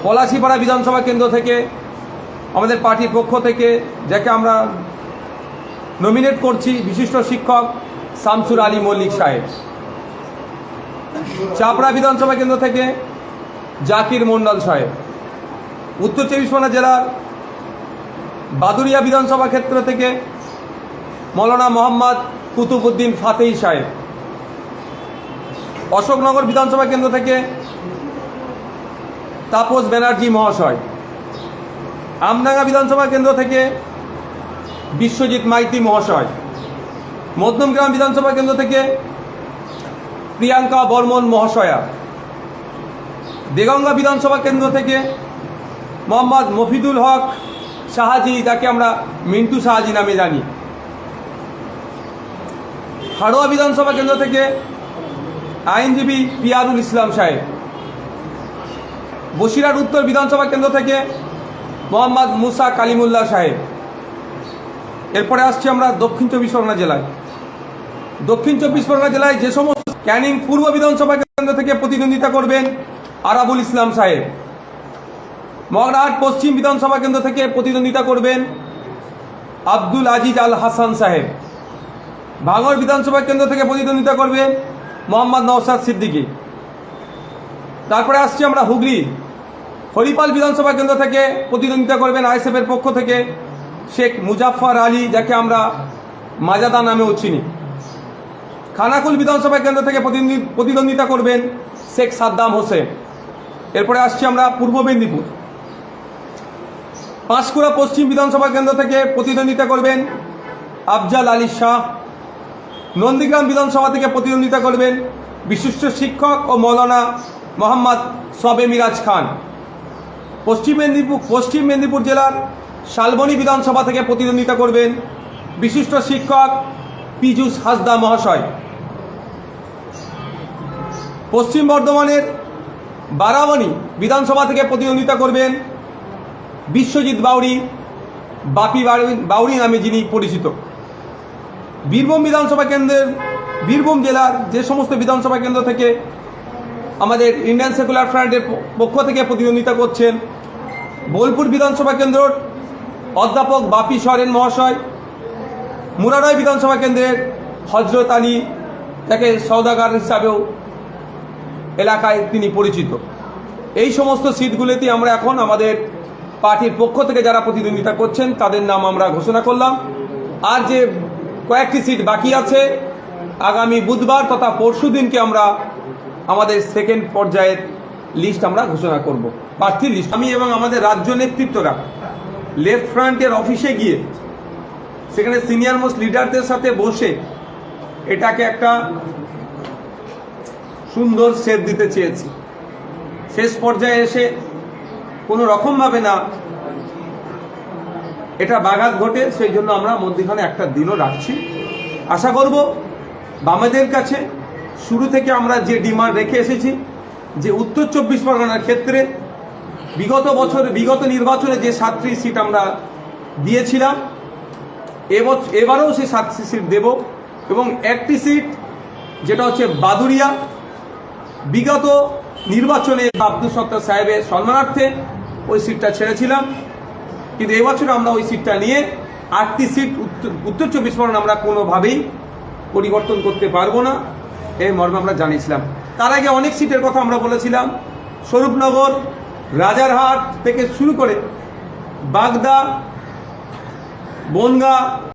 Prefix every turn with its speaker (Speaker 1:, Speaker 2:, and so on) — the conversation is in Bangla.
Speaker 1: পলাশীপাড়া বিধানসভা কেন্দ্র থেকে আমাদের পার্টির পক্ষ থেকে যাকে আমরা নমিনেট করছি বিশিষ্ট শিক্ষক শামসুর আলী মল্লিক সাহেব। চাপড়া বিধানসভা কেন্দ্র থেকে জাকির মণ্ডল সাহেব। উত্তর চব্বিশ পরগনা জেলার বাদুরিয়া বিধানসভা ক্ষেত্র থেকে মৌলানা মোহাম্মদ কুতুবউদ্দিন ফাতেহি সাহেব। অশোকনগর বিধানসভা কেন্দ্র থেকে তাপস ব্যানার্জি মহাশয়। আমডাঙ্গা বিধানসভা কেন্দ্র থেকে বিশ্বজিৎ মাইতি মহাশয়। মধ্যমগ্রাম বিধানসভা কেন্দ্র থেকে প্রিয়াঙ্কা বর্মন মহাশয়া। দেগঙ্গা বিধানসভা কেন্দ্র থেকে মোহাম্মদ মফিদুল হক শাহাজি, যাকে আমরা মিন্টু শাহাজি নামে জানি। হাড়োয়া বিধানসভা কেন্দ্র থেকে আইনজীবী পিয়ারুল ইসলাম সাহেব। বসিরহাট উত্তর বিধানসভা কেন্দ্র থেকে মোহাম্মদ মুসা কালিমুল্লাহ সাহেব। এরপরে আসছি আমরা দক্ষিণ চব্বিশ পরগনা জেলায়। দক্ষিণ চব্বিশ পরগনা জেলায় যে সমস্ত ক্যানিং পূর্ব বিধানসভা কেন্দ্র থেকে প্রতিদ্বন্দ্বিতা করবেন আরাবুল ইসলাম সাহেব। মগরাহাট পশ্চিম বিধানসভা কেন্দ্র থেকে প্রতিদ্বন্দ্বিতা করবেন আব্দুল আজিজ আল হাসান সাহেব। ভাঙড় বিধানসভা কেন্দ্র থেকে প্রতিদ্বন্দ্বিতা করবেন মোহাম্মদ নওশাদ সিদ্দিকী। তারপরে আসছি আমরা হুগলি হরিপাল বিধানসভা কেন্দ্র থেকে প্রতিদ্বন্দ্বিতা করবেন আইএসএফের পক্ষ থেকে শেখ মুজাফফর আলী, যাকে আমরা মাজাদা নামেও চিনি। খানাকুল বিধানসভা কেন্দ্র থেকে প্রতিদ্বন্দ্বিতা করবেন শেখ সাদ্দাম হোসেন। এরপরে আসছি আমরা পূর্ব মেদিনীপুর। পাঁশকুড়া পশ্চিম বিধানসভা কেন্দ্র থেকে প্রতিদ্বন্দ্বিতা করবেন আফজাল আলী শাহ। নন্দীগ্রাম বিধানসভা থেকে প্রতিদ্বন্দ্বিতা করবেন বিশিষ্ট শিক্ষক ও মৌলানা মোহাম্মদ সবে মিরাজ খান। পশ্চিম মেদিনীপুর জেলার শালবনী বিধানসভা থেকে প্রতিদ্বন্দ্বিতা করবেন বিশিষ্ট শিক্ষক পীযূষ হাসদা মহাশয়। পশ্চিম বর্ধমানের বারাবণী বিধানসভা থেকে প্রতিদ্বন্দ্বিতা করবেন বিশ্বজিৎ বাউরি, বাপি বাউরি নামে যিনি পরিচিত। বীরভূম জেলার যে সমস্ত বিধানসভা কেন্দ্র থেকে আমাদের ইন্ডিয়ান সেকুলার ফ্রন্টের পক্ষ থেকে প্রতিদ্বন্দ্বিতা করছেন বোলপুর বিধানসভা কেন্দ্রের অধ্যাপক বাপি সরেন মহাশয়। মুরারই বিধানসভা কেন্দ্রের হজরত আলী, যাকে সওদাগর হিসাবেও এলাকায় তিনি পরিচিত। এই সমস্ত সিটগুলিতে আমরা এখন আমাদের পার্টির পক্ষ থেকে যারা প্রতিদ্বন্দ্বিতা করছেন তাদের নাম আমরা ঘোষণা করলাম। আর যে কয়েকটি সিট বাকি আছে আগামী বুধবার তথা পরশু দিনকে আমরা আমাদের সেকেন্ড পর্যায়ের লিস্ট আমরা ঘোষণা করব, প্রার্থীর লিস্ট। আমি এবং আমাদের রাজ্য নেতৃত্বরা লেফট ফ্রন্টের অফিসে গিয়ে সেখানে সিনিয়র মোস্ট লিডারদের সাথে বসে এটাকে একটা সুন্দর শেপ দিতে চেয়েছি। শেষ পর্যায়ে এসে কোনো রকমভাবে না এটা ব্যাঘাত ঘটে, সেই জন্য আমরা মধ্যখানে একটা দিনও রাখছি। আশা করব বামেদের কাছে শুরু থেকে আমরা যে ডিমান্ড রেখে এসেছি যে উত্তর চব্বিশ পরগনার ক্ষেত্রে বিগত নির্বাচনে যে 7টি সিট আমরা দিয়েছিলাম এবারেও সেই 7টি সিট দেব। এবং একটি সিট যেটা হচ্ছে বাদুরিয়া, বিগত নির্বাচনে আব্দুল সত্তার সাহেবের সম্মানার্থে ওই সিটটা ছেড়েছিলাম, কিন্তু এবছর আমরা ওই সিটটা নিয়ে 8টি সিট উত্তর চব্বিশ পরগনা আমরা কোনোভাবেই পরিবর্তন করতে পারবো না, এই মর্মে আমরা জানিয়েছিলাম। তার আগে অনেক সিটের কথা আমরা বলেছিলাম, স্বরূপনগর, রাজারহাট থেকে শুরু করে বাগদা, বনগাঁ,